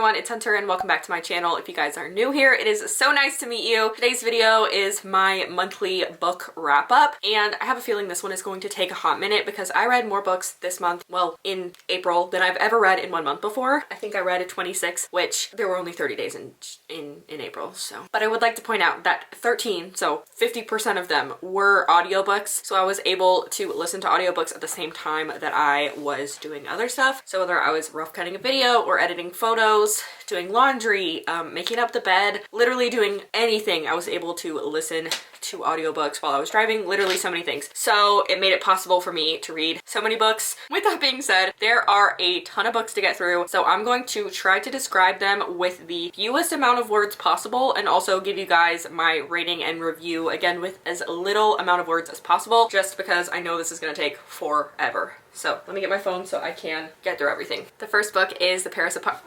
everyone, it's Hunter and welcome back to my channel. If you guys are new here, it is so nice to meet you. Today's video is my monthly book wrap up, and I have a feeling this one is going to take a hot minute because I read more books this month, well, in April, than I've ever read in 1 month before. I think I read 26, which there were only 30 days in April, so. But I would like to point out that 13, so 50% of them were audiobooks, so I was able to listen to audiobooks at the same time that I was doing other stuff. So whether I was rough cutting a video or editing photos, doing laundry, making up the bed, literally doing anything, I was able to listen to audiobooks while I was driving, literally so many things. So it made it possible for me to read so many books. With that being said, there are a ton of books to get through, so I'm going to try to describe them with the fewest amount of words possible and also give you guys my rating and review, again, with as little amount of words as possible, just because I know this is gonna take forever. So let me get my phone so I can get through everything. The first book is The Paris Apartment.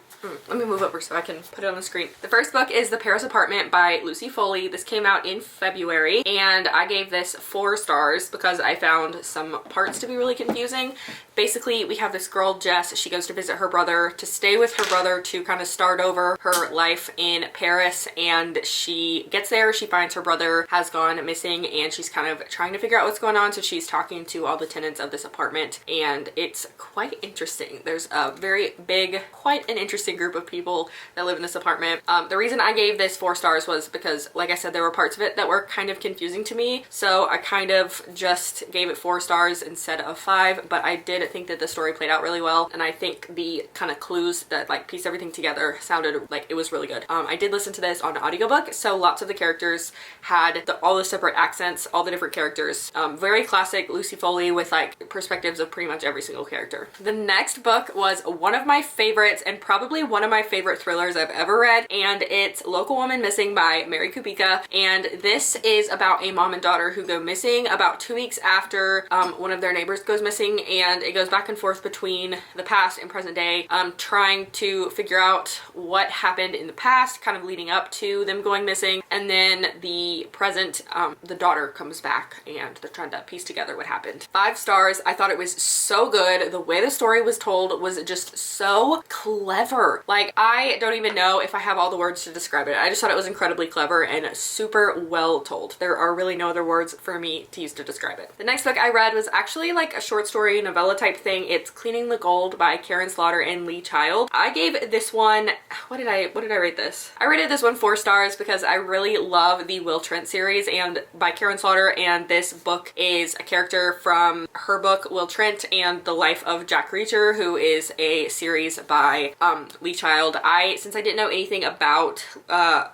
Let me move over so I can put it on the screen. The first book is The Paris Apartment by Lucy Foley. This came out in February, and I gave this 4 stars because I found some parts to be really confusing. Basically, we have this girl, Jess. She goes to visit her brother, to stay with her brother, to kind of start over her life in Paris, and she gets there, she finds her brother has gone missing, and she's kind of trying to figure out what's going on, so she's talking to all the tenants of this apartment, and it's quite interesting. There's a very big, quite an interesting group of people that live in this apartment. The reason I gave this 4 stars was because, like I said, there were parts of it that were kind of confusing to me, so I kind of just gave it 4 stars instead of 5, but I did think that the story played out really well, and I think the kind of clues that like piece everything together sounded like it was really good. I did listen to this on audiobook, so lots of the characters had all the separate accents, all the different characters. Very classic Lucy Foley with like perspectives of pretty much every single character. The next book was one of my favorites and probably one of my favorite thrillers I've ever read, and it's Local Woman Missing by Mary Kubica, and this is about a mom and daughter who go missing about 2 weeks after one of their neighbors goes missing, and it goes back and forth between the past and present day, trying to figure out what happened in the past, kind of leading up to them going missing, and then the present, the daughter comes back and they're trying to piece together what happened. 5 stars. I thought it was so good. The way the story was told was just so clever. Like, I don't even know if I have all the words to describe it. I just thought it was incredibly clever and super well told. There are really no other words for me to use to describe it. The next book I read was actually like a short story novella type thing. It's Cleaning the Gold by Karen Slaughter and Lee Child. I gave this one, what did I rate this? I rated this one 4 stars because I really love the Will Trent series and by Karen Slaughter, and this book is a character from her book Will Trent and the life of Jack Reacher, who is a series by Lee Child. Since I didn't know anything about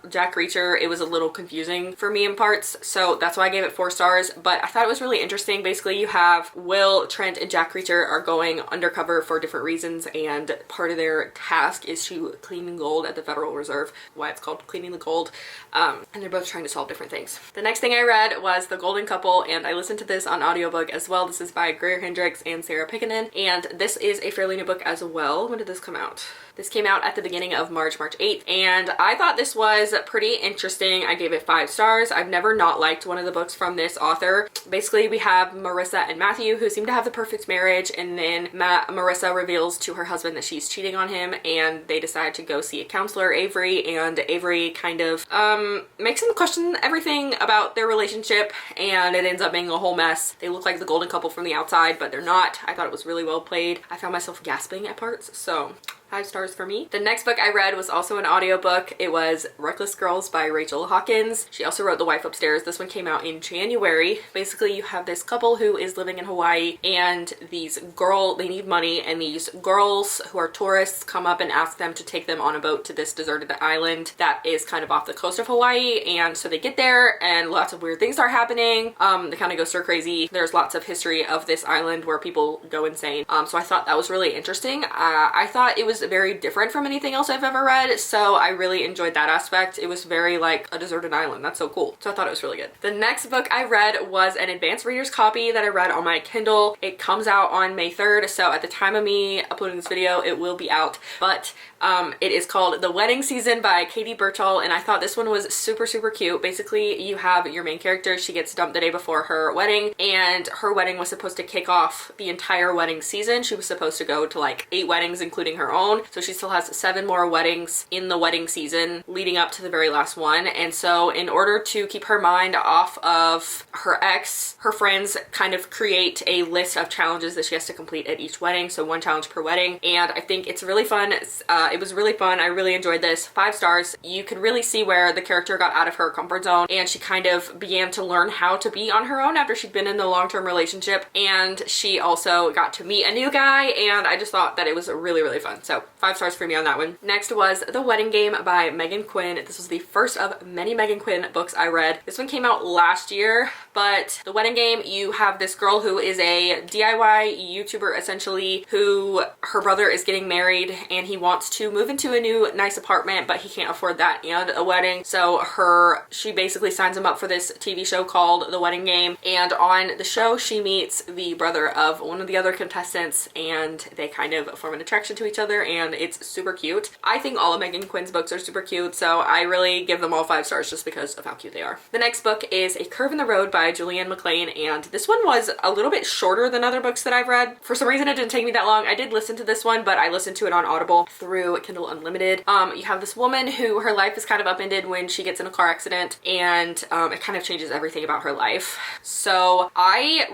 Jack Reacher, it was a little confusing for me in parts, so that's why I gave it 4 stars, but I thought it was really interesting. Basically, you have Will Trent and Jack Reacher are going undercover for different reasons, and part of their task is to clean gold at the Federal Reserve, why it's called Cleaning the Gold, and they're both trying to solve different things. The next thing I read was The Golden Couple, and I listened to this on audiobook as well. This is by Greer Hendricks and Sarah Pickenen, and this is a fairly new book as well. When did this come out? This came out at the beginning of March 8th, and I thought this was pretty interesting. I gave it 5 stars. I've never not liked one of the books from this author. Basically, we have Marissa and Matthew who seem to have the perfect marriage, and then Marissa reveals to her husband that she's cheating on him, and they decide to go see a counselor, Avery, and Avery kind of makes them question everything about their relationship, and it ends up being a whole mess. They look like the golden couple from the outside, but they're not. I thought it was really well played. I found myself gasping at parts, so 5 stars for me. The next book I read was also an audiobook. It was Reckless Girls by Rachel Hawkins. She also wrote The Wife Upstairs. This one came out in January. Basically, you have this couple who is living in Hawaii, and they need money, and these girls who are tourists come up and ask them to take them on a boat to this deserted island that is kind of off the coast of Hawaii, and so they get there and lots of weird things start happening. They kind of go stir crazy. There's lots of history of this island where people go insane. So I thought that was really interesting. I thought it was very different from anything else I've ever read, so I really enjoyed that aspect. It was very like a deserted island. That's so cool. So I thought it was really good. The next book I read was an advanced reader's copy that I read on my Kindle. It comes out on May 3rd, so at the time of me uploading this video, it will be out, but it is called The Wedding Season by Katie Birchall, and I thought this one was super cute. Basically, you have your main character. She gets dumped the day before her wedding, and her wedding was supposed to kick off the entire wedding season. She was supposed to go to like 8 weddings, including her own. own. So she still has 7 more weddings in the wedding season leading up to the very last one. And so in order to keep her mind off of her ex, her friends kind of create a list of challenges that she has to complete at each wedding. So 1 challenge per wedding. And I think it's really fun. It was really fun. I really enjoyed this. 5 stars. You could really see where the character got out of her comfort zone and she kind of began to learn how to be on her own after she'd been in the long-term relationship. And she also got to meet a new guy, and I just thought that it was really, really fun. So 5 stars for me on that one. Next was The Wedding Game by Megan Quinn. This was the first of many Megan Quinn books I read. This one came out last year, but The Wedding Game, you have this girl who is a DIY YouTuber essentially, who her brother is getting married and he wants to move into a new nice apartment, but he can't afford that and a wedding. So she basically signs him up for this TV show called The Wedding Game, and on the show she meets the brother of one of the other contestants and they kind of form an attraction to each other, and it's super cute. I think all of Megan Quinn's books are super cute, so I really give them all 5 stars just because of how cute they are. The next book is A Curve in the Road by Julianne McLean, and this one was a little bit shorter than other books that I've read. For some reason it didn't take me that long. I did listen to this one, but I listened to it on Audible through Kindle Unlimited. You have this woman who her life is kind of upended when she gets in a car accident, and it kind of changes everything about her life. So I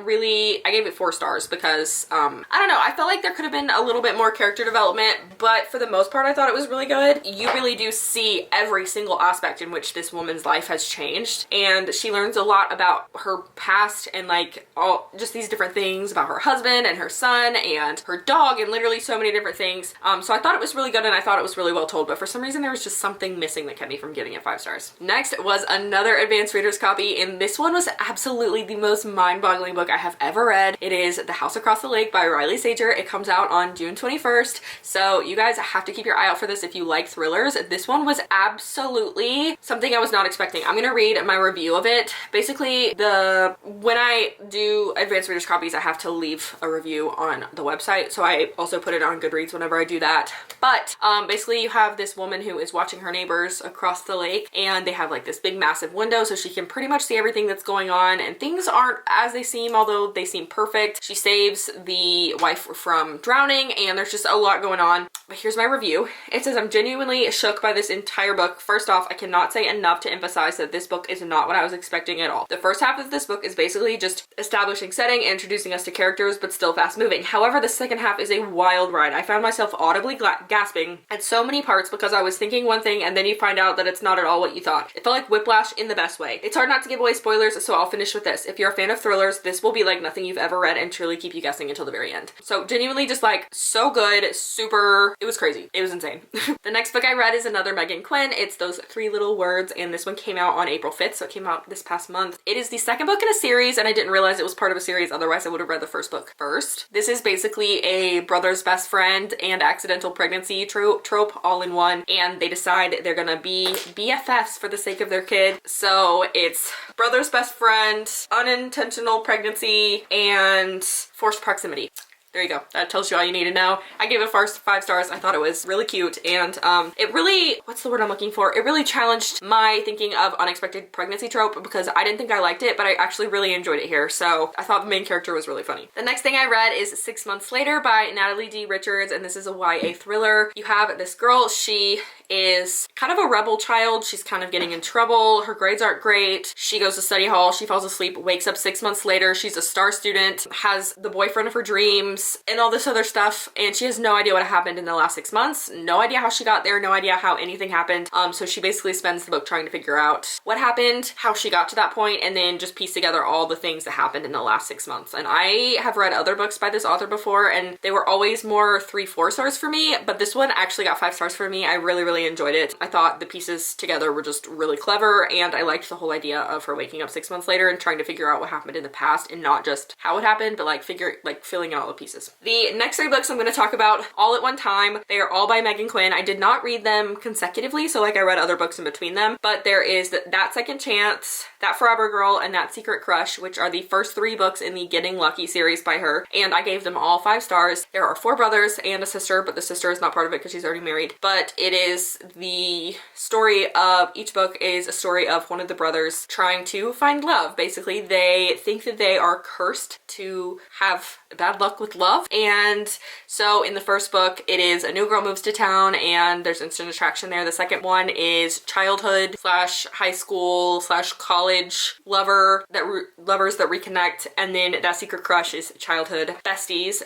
gave it 4 stars because I don't know, I felt like there could have been a little bit more character development, but for the most part I thought it was really good. You really do see every single aspect in which this woman's life has changed, and she learns a lot about her past and like all just these different things about her husband and her son and her dog and literally so many different things. So I thought it was really good and I thought it was really well told, but for some reason there was just something missing that kept me from giving it 5 stars. Next was another advanced reader's copy, and this one was absolutely the most mind-boggling book I have ever read. It is The House Across the Lake by Riley Sager. It comes out on June 21st, so you guys have to keep your eye out for this if you like thrillers. This one was absolutely something I was not expecting. I'm gonna read my review of it. Basically, when I do advanced readers copies, I have to leave a review on the website, so I also put it on Goodreads whenever I do that. But basically you have this woman who is watching her neighbors across the lake, and they have like this big massive window so she can pretty much see everything that's going on, and things aren't as they seem, although they seem perfect. She saves the wife from drowning, and there's just a lot going on. But here's my review. It says, I'm genuinely shook by this entire book. First off, I cannot say enough to emphasize that this book is not what I was expecting at all. The first half of this book is basically just establishing setting and introducing us to characters, but still fast moving. However, the second half is a wild ride. I found myself audibly gasping at so many parts because I was thinking one thing and then you find out that it's not at all what you thought. It felt like whiplash in the best way. It's hard not to give away spoilers, so I'll finish with this. If you're a fan of thrillers, this will be like nothing you've ever read and truly keep you guessing until the very end. So genuinely just like so good, super, it was crazy. It was insane. The next book I read is another Megan Quinn. It's Those Three Little Words, and this one came out on April 5th, so it came out this past month. It is the second book in a series, and I didn't realize it was part of a series, otherwise I would have read the first book first. This is basically a brother's best friend and accidental pregnancy trope all in one, and they decide they're gonna be BFFs for the sake of their kid. So it's brother's best friend, unintentional pregnancy, and forced proximity. There you go. That tells you all you need to know. I gave it 5 stars. I thought it was really cute, and it really, what's the word I'm looking for? It really challenged my thinking of unexpected pregnancy trope, because I didn't think I liked it, but I actually really enjoyed it here. So I thought the main character was really funny. The next thing I read is 6 Months Later by Natalie D. Richards, and this is a YA thriller. You have this girl, she is kind of a rebel child. She's kind of getting in trouble. Her grades aren't great. She goes to study hall. She falls asleep, wakes up 6 months later. She's a star student, has the boyfriend of her dreams, and all this other stuff. And she has no idea what happened in the last 6 months. No idea how she got there. No idea how anything happened. So she basically spends the book trying to figure out what happened, how she got to that point, and then just piece together all the things that happened in the last 6 months. And I have read other books by this author before, and they were always more 3-4 stars for me, but this one actually got 5 stars for me. I really enjoyed it. I thought the pieces together were just really clever, and I liked the whole idea of her waking up 6 months later and trying to figure out what happened in the past, and not just how it happened, but like filling in all the pieces. The next 3 books I'm going to talk about all at one time. They are all by Megan Quinn. I did not read them consecutively, so like I read other books in between them, but there is That Second Chance, That Forever Girl, and That Secret Crush, which are the first 3 books in the Getting Lucky series by her, and I gave them all 5 stars. There are 4 brothers and a sister, but the sister is not part of it because she's already married, but it is is the story of each book is a story of one of the brothers trying to find love. Basically, they think that they are cursed to have bad luck with love. And so in the first book, it is a new girl moves to town and there's instant attraction there. The second one is childhood slash high school slash college lovers that reconnect. And then that secret crush is childhood besties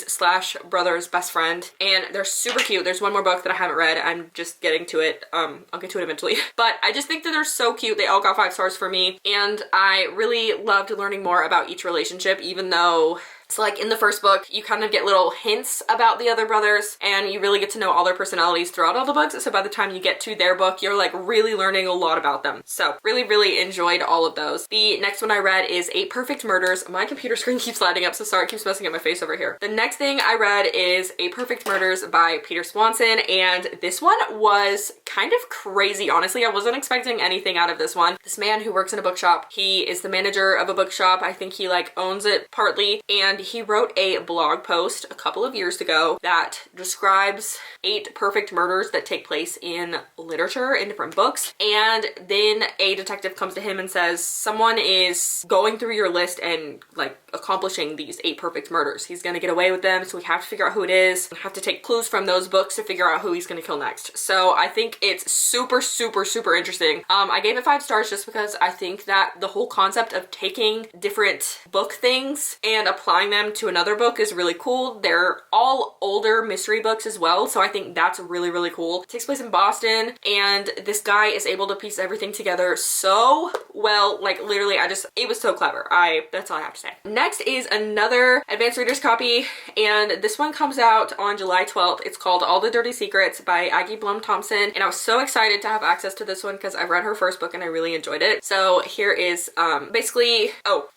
slash brother's best friend. And they're super cute. There's one more book that I haven't read. I'm just getting to it. I'll get to it eventually. But I just think that they're so cute. They all got 5 stars for me. And I really loved learning more about each relationship, even though so like in the first book, you kind of get little hints about the other brothers and you really get to know all their personalities throughout all the books. So by the time you get to their book, you're like really learning a lot about them. So really enjoyed all of those. The next one I read is 8 Perfect Murders. My computer screen keeps lighting up, so sorry, it keeps messing up my face over here. The next thing I read is 8 Perfect Murders by Peter Swanson, and this one was kind of crazy, honestly. I wasn't expecting anything out of this one. This man who works in a bookshop, he is the manager of a bookshop. I think he like owns it partly, and he wrote a blog post a couple of years ago that describes 8 perfect murders that take place in literature in different books. And then a detective comes to him and says, someone is going through your list and like accomplishing these 8 perfect murders. He's gonna get away with them, so we have to figure out who it is. We have to take clues from those books to figure out who he's gonna kill next. So I think it's super interesting. I gave it 5 stars just because I think that the whole concept of taking different book things and applying them to another book is really cool. They're all older mystery books as well, so I think that's really cool. It takes place in Boston, and this guy is able to piece everything together so well. Like literally, it was so clever. That's all I have to say. Next is another advanced reader's copy, and this one comes out on July 12th. It's called All the Dirty Secrets by Aggie Blum Thompson, and I was so excited to have access to this one because I read her first book and I really enjoyed it. So here is basically,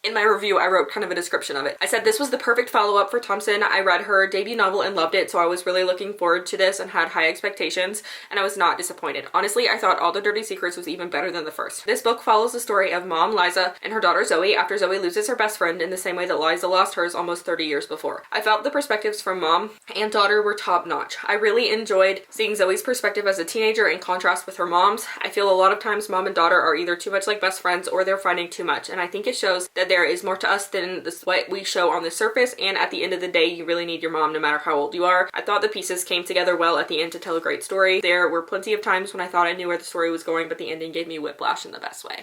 in my review I wrote kind of a description of it. I said this was the perfect follow-up for Thompson. I read her debut novel and loved it, so I was really looking forward to this and had high expectations, and I was not disappointed. Honestly, I thought All the Dirty Secrets was even better than the first. This book follows the story of mom Liza and her daughter Zoe after Zoe loses her best friend in the same way that Liza lost hers almost 30 years before. I felt the perspectives from mom and daughter were top-notch. I really enjoyed seeing Zoe's perspective as a teenager in contrast with her mom's. I feel a lot of times mom and daughter are either too much like best friends or they're fighting too much, and I think it shows that there is more to us than what we show on the surface, and at the end of the day, you really need your mom no matter how old you are. I thought the pieces came together well at the end to tell a great story. There were plenty of times when I thought I knew where the story was going, but the ending gave me whiplash in the best way.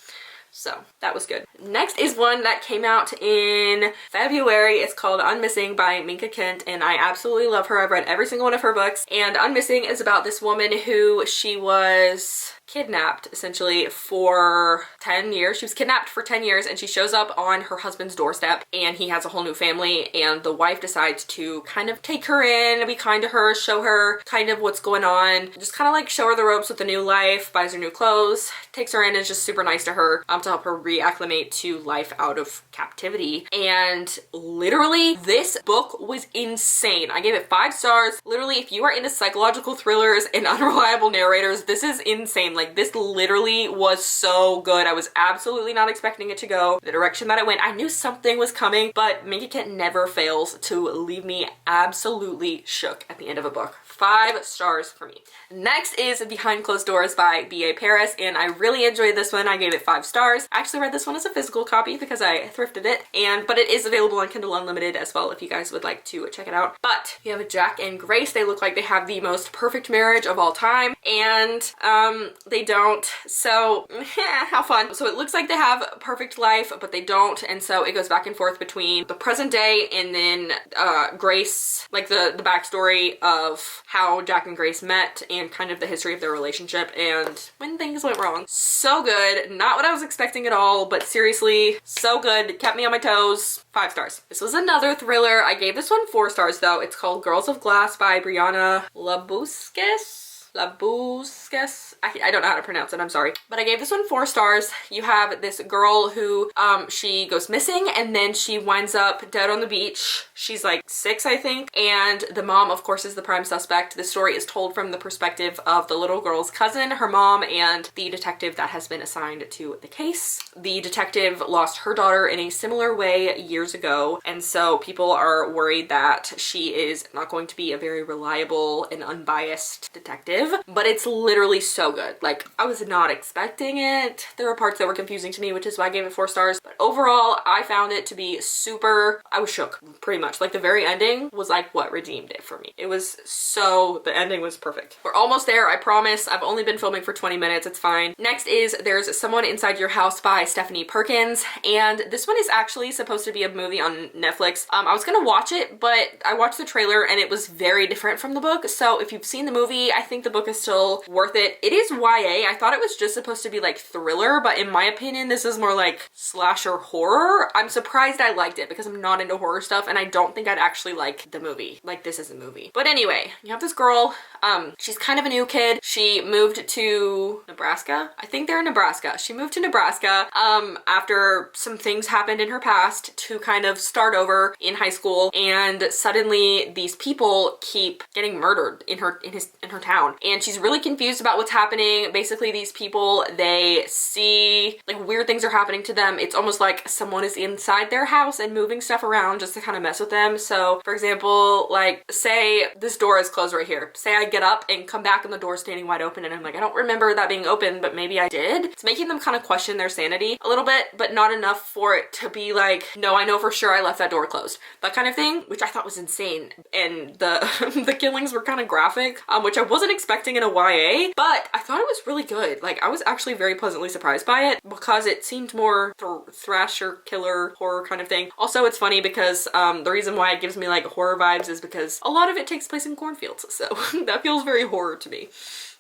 So that was good. Next is one that came out in February. It's called Unmissing by Minka Kent, and I absolutely love her. I've read every single one of her books, and Unmissing is about this woman who she was kidnapped essentially for 10 years. She was kidnapped for 10 years and she shows up on her husband's doorstep, and he has a whole new family, and the wife decides to kind of take her in, be kind to her, show her kind of what's going on, just kind of like show her the ropes with a new life, buys her new clothes, takes her in, and is just super nice to her to help her reacclimate to life out of captivity. And literally this book was insane. I gave it 5 stars. Literally, if you are into psychological thrillers and unreliable narrators, this is insane. Like, this literally was so good. I was absolutely not expecting it to go the direction that it went. I knew something was coming, but Minka Kent never fails to leave me absolutely shook at the end of a book. 5 stars for me. Next is Behind Closed Doors by B.A. Paris, and I really enjoyed this one. I gave it 5 stars. I actually read this one as a physical copy because I thrifted it, but it is available on Kindle Unlimited as well if you guys would like to check it out. But you have Jack and Grace. They look like they have the most perfect marriage of all time, and they don't, so how fun. So it looks like they have a perfect life, but they don't, and so it goes back and forth between the present day and then Grace, like the backstory of how Jack and Grace met and kind of the history of their relationship and when things went wrong. So good. Not what I was expecting at all, but seriously, so good. Kept me on my toes. 5 stars. This was another thriller. I gave this one 4 stars though. It's called Girls of Glass by Brianna Labuskes. I don't know how to pronounce it, I'm sorry. But I gave this one 4 stars. You have this girl who, she goes missing and then she winds up dead on the beach. She's like 6, I think. And the mom, of course, is the prime suspect. The story is told from the perspective of the little girl's cousin, her mom, and the detective that has been assigned to the case. The detective lost her daughter in a similar way years ago, and so people are worried that she is not going to be a very reliable and unbiased detective. narrative, but it's literally so good. Like, I was not expecting it. There were parts that were confusing to me, which is why I gave it 4 stars. But overall, I found it to be super, I was shook pretty much. Like, the very ending was like what redeemed it for me. It was so, the ending was perfect. We're almost there, I promise. I've only been filming for 20 minutes, it's fine. Next is There's Someone Inside Your House by Stephanie Perkins, and this one is actually supposed to be a movie on Netflix. I was gonna watch it, but I watched the trailer and it was very different from the book, so if you've seen the movie, I think the book is still worth it. It is YA. I thought it was just supposed to be like thriller, but in my opinion, this is more like slasher horror. I'm surprised I liked it because I'm not into horror stuff, and I don't think I'd actually like the movie. Like, this is a movie. But anyway, you have this girl, she's kind of a new kid. She moved to Nebraska. I think they're in Nebraska. She moved to Nebraska after some things happened in her past to kind of start over in high school, and suddenly these people keep getting murdered in her town, and she's really confused about what's happening. Basically, these people, they see like weird things are happening to them. It's almost like someone is inside their house and moving stuff around just to kind of mess with them. So for example, like say this door is closed right here. Say I get up and come back and the door's standing wide open, and I'm like, I don't remember that being open, but maybe I did. It's making them kind of question their sanity a little bit, but not enough for it to be like, no, I know for sure I left that door closed. That kind of thing, which I thought was insane. And the the killings were kind of graphic, which I wasn't expecting in a YA, but I thought it was really good. Like, I was actually very pleasantly surprised by it because it seemed more thrasher, killer, horror kind of thing. Also, it's funny because the reason why it gives me like horror vibes is because a lot of it takes place in cornfields, so that feels very horror to me.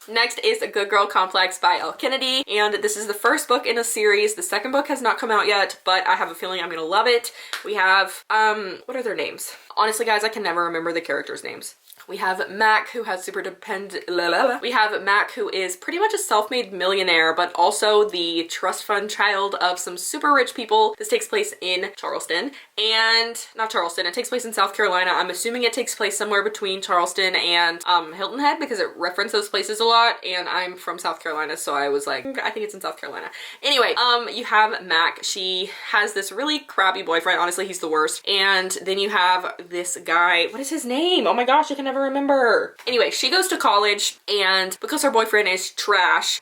Next is A Good Girl Complex by Elle Kennedy, and this is the first book in a series. The second book has not come out yet, but I have a feeling I'm gonna love it. We have, what are their names? Honestly, guys, I can never remember the characters' names. We have Mac, who has we have Mac, who is pretty much a self-made millionaire, but also the trust fund child of some super rich people. This takes place in Charleston, and not Charleston, it takes place in South Carolina. I'm assuming it takes place somewhere between Charleston and Hilton Head because it referenced those places a lot, and I'm from South Carolina, so I was like, I think it's in South Carolina. Anyway, you have Mac. She has this really crappy boyfriend. Honestly, he's the worst. And then you have this guy, what is his name? Oh my gosh, I can never remember. Anyway, she goes to college, and because her boyfriend is trash,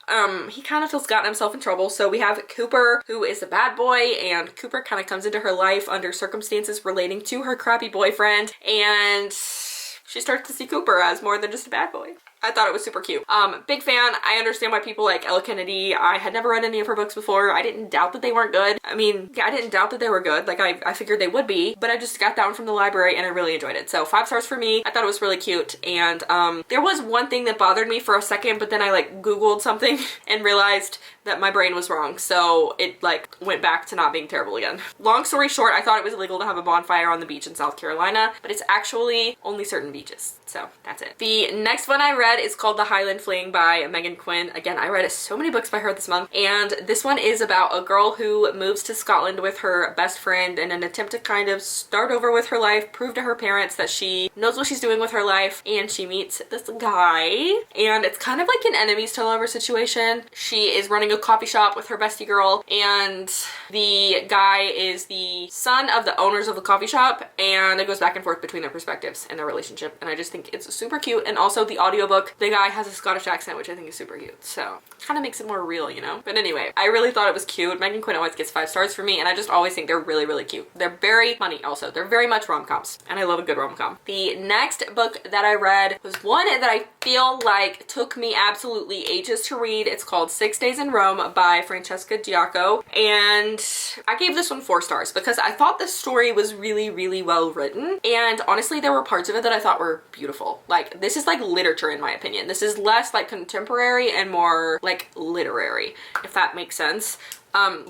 he kind of feels gotten himself in trouble. So we have Cooper, who is a bad boy, and Cooper kind of comes into her life under circumstances relating to her crappy boyfriend, and she starts to see Cooper as more than just a bad boy. I thought it was super cute. Big fan. I understand why people like Elle Kennedy. I had never read any of her books before. I didn't doubt that they weren't good. I mean, yeah, I didn't doubt that they were good. Like, I figured they would be, but I just got that one from the library and I really enjoyed it. So 5 stars for me. I thought it was really cute. And there was one thing that bothered me for a second, but then I like Googled something and realized that my brain was wrong. So it like went back to not being terrible again. Long story short, I thought it was illegal to have a bonfire on the beach in South Carolina, but it's actually only certain beaches. So that's it. The next one I read is called The Highland Fling by Megan Quinn. Again, I read so many books by her this month, and this one is about a girl who moves to Scotland with her best friend in an attempt to kind of start over with her life, prove to her parents that she knows what she's doing with her life, and she meets this guy, and it's kind of like an enemies to lover situation. She is running a coffee shop with her bestie girl, and the guy is the son of the owners of the coffee shop, and it goes back and forth between their perspectives and their relationship, and I just think it's super cute. And also the audiobook, the guy has a Scottish accent, which I think is super cute, so kind of makes it more real, you know? But anyway, I really thought it was cute. Megan Quinn always gets 5 stars for me, and I just always think they're really, really cute. They're very funny also. They're very much rom-coms, and I love a good rom-com. The next book that I read was one that I feel like took me absolutely ages to read. It's called 6 Days in Rome by Francesca Giacco, and I gave this one 4 stars because I thought the story was really, really well written, and honestly, there were parts of it that I thought were beautiful. Like, this is like literature in my opinion. This is less like contemporary and more like literary, if that makes sense.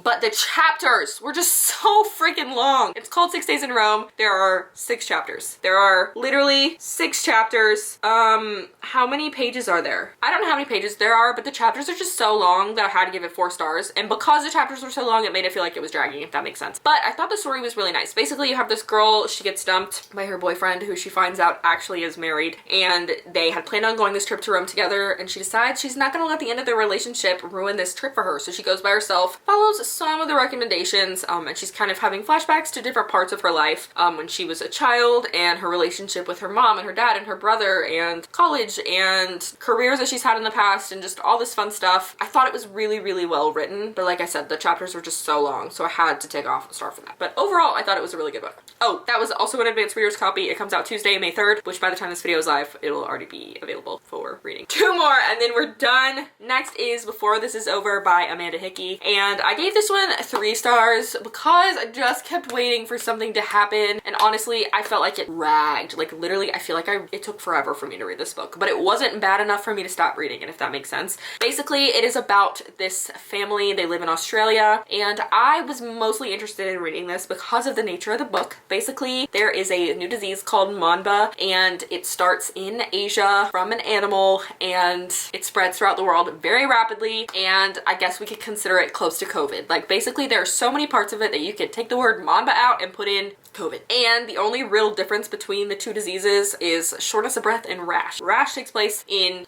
But the chapters were just so freaking long. It's called 6 Days in Rome. There are 6 chapters. There are literally 6 chapters. How many pages are there? I don't know how many pages there are, but the chapters are just so long that I had to give it 4 stars. And because the chapters were so long, it made it feel like it was dragging, if that makes sense. But I thought the story was really nice. Basically, you have this girl, she gets dumped by her boyfriend, who she finds out actually is married, and they had planned on going this trip to Rome together, and she decides she's not gonna let the end of their relationship ruin this trip for her. So she goes by herself, follows some of the recommendations, and she's kind of having flashbacks to different parts of her life when she was a child, and her relationship with her mom and her dad and her brother, and college and careers that she's had in the past, and just all this fun stuff. I thought it was really, really well written, but like I said, the chapters were just so long, so I had to take off and start from that. But overall, I thought it was a really good book. Oh, that was also an advanced reader's copy. It comes out Tuesday, May 3rd, which by the time this video is live, it'll already be available for reading. 2 more, and then we're done. Next is Before This Is Over by Amanda Hickey, and I gave this one 3 stars because I just kept waiting for something to happen, and honestly, I felt like it dragged. Like, literally, I feel like it took forever for me to read this book, but it wasn't bad enough for me to stop reading it, if that makes sense. Basically, it is about this family. They live in Australia, and I was mostly interested in reading this because of the nature of the book. Basically, there is a new disease called Manba, and it starts in Asia from an animal, and it spreads throughout the world very rapidly, and I guess we could consider it close to COVID. Like, basically, there are so many parts of it that you could take the word Manba out and put in COVID. And the only real difference between the 2 diseases is shortness of breath and rash. Rash takes place in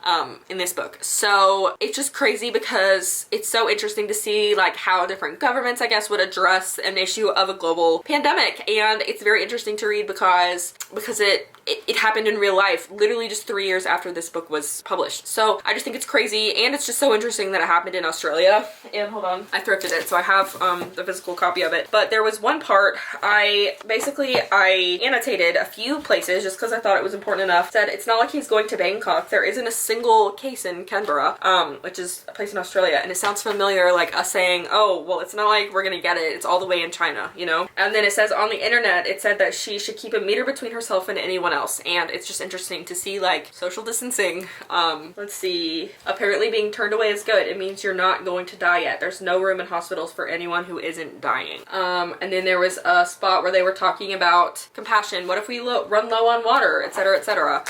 this book. So it's just crazy because it's so interesting to see like how different governments, I guess, would address an issue of a global pandemic. And it's very interesting to read because it happened in real life, literally just 3 years after this book was published. So I just think it's crazy, and it's just so interesting that it happened in Australia. And hold on, I thrifted it, so I have the physical copy of it. But there was one part, I annotated a few places just because I thought it was important enough. It said, it's not like he's going to Bangkok. There isn't a single case in Canberra, which is a place in Australia. And it sounds familiar, like us saying, oh, well, it's not like we're gonna get it. It's all the way in China, you know? And then it says on the internet, it said that she should keep a meter between herself and anyone else. And it's just interesting to see like social distancing. Let's see. Apparently being turned away is good. It means you're not going to die yet. There's no room in hospitals for anyone who isn't dying. And then there was a spot where they were talking about compassion. What if we run low on water, etc., etc.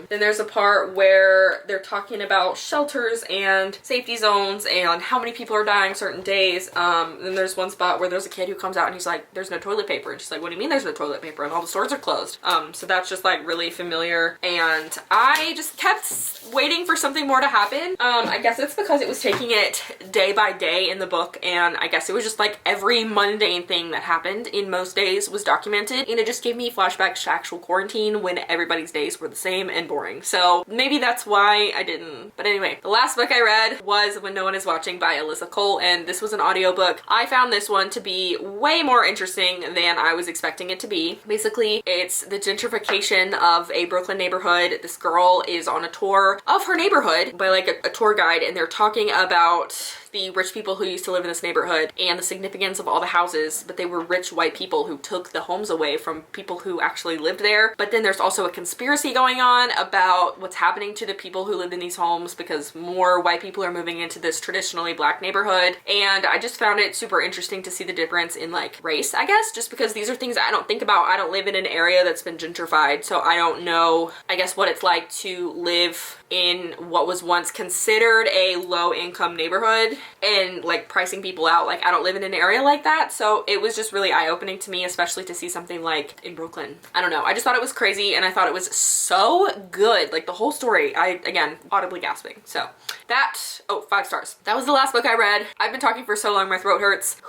Then there's a part where they're talking about shelters and safety zones and how many people are dying certain days. Then there's one spot where there's a kid who comes out and he's like, there's no toilet paper. And she's like, what do you mean there's no toilet paper? And all the stores are closed. So that's just like really familiar. And I just kept waiting for something more to happen. I guess it's because it was taking it day by day in the book. And I guess it was just like every mundane thing that happened in most days was documented. And it just gave me flashbacks to actual quarantine when everybody's days were the same and boring. So maybe that's why I didn't. But anyway, the last book I read was When No One Is Watching by Alyssa Cole, and this was an audiobook. I found this one to be way more interesting than I was expecting it to be. Basically, it's the gentrification of a Brooklyn neighborhood. This girl is on a tour of her neighborhood by like a tour guide, and they're talking about the rich people who used to live in this neighborhood and the significance of all the houses, but they were rich white people who took the homes away from people who actually lived there. But then there's also a conspiracy going on about what's happening to the people who lived in these homes because more white people are moving into this traditionally black neighborhood. And I just found it super interesting to see the difference in like race, I guess, just because these are things I don't think about. I don't live in an area that's been gentrified, so I don't know, I guess, what it's like to live in what was once considered a low-income neighborhood and like pricing people out. Like, I don't live in an area like that, so it was just really eye-opening to me, especially to see something like in Brooklyn. I don't know, I just thought it was crazy, and I thought it was so good. Like, the whole story, again, audibly gasping. So that, 5 stars. That was the last book I read. I've been talking for so long, my throat hurts.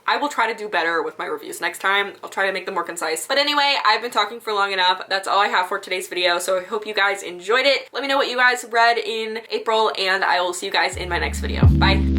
I will try to do better with my reviews next time. I'll try to make them more concise. But anyway, I've been talking for long enough. That's all I have for today's video, so I hope you guys enjoyed it. Let me know what you guys read in April, and I will see you guys in my next video. Bye!